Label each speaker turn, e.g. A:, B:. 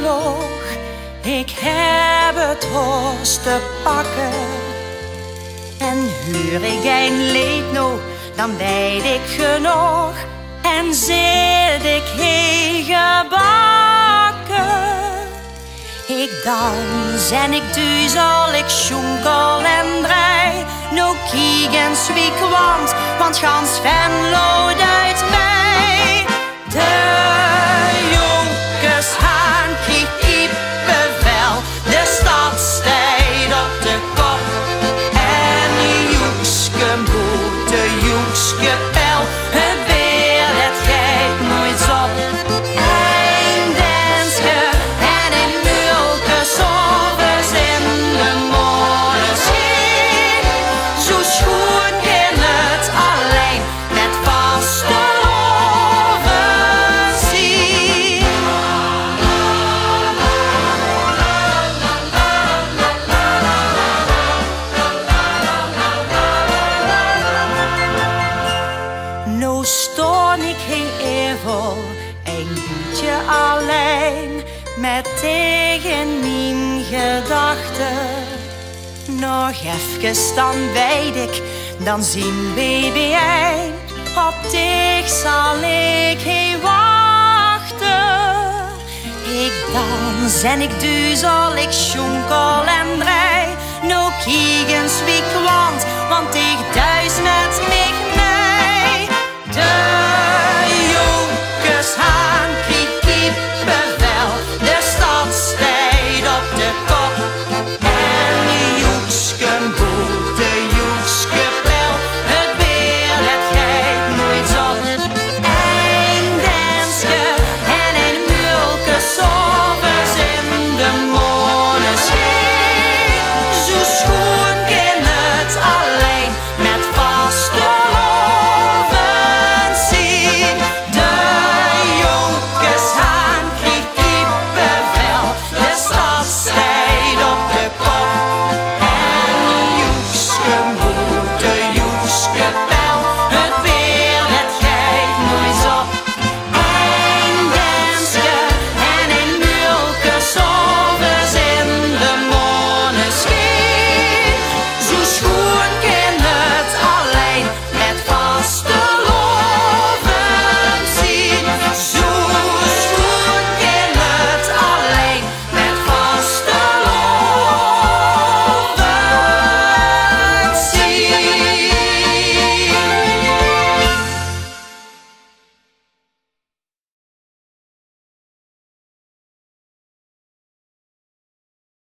A: nog, ik heb het horst te pakken. En huur ik een leed nog, dan weet ik genoeg. En zit ik hier gebakken. Ik dans en ik duizel, ik schonkel en draai. No kiegen wie kwant, want gans Venlo duidt mij. De jonkers haan kriegt kippenvel, de stad stijgt op de kop. En de joekske boet, de joekske pel, het weer het geit nooit op. Een danske en een mulke s'overs in de molenschijn. Zo schoon kan het alleen met vaste loven zien. Nou stoor ik geen eervol, een beetje alleen, met tegen mijn gedachten. Nog even dan weet ik, dan zien baby een. Op dich zal ik heen wachten. Ik dans en ik duizel, ik schonkel en draai. No kiegens wie kwant, want ik duis met mij mee.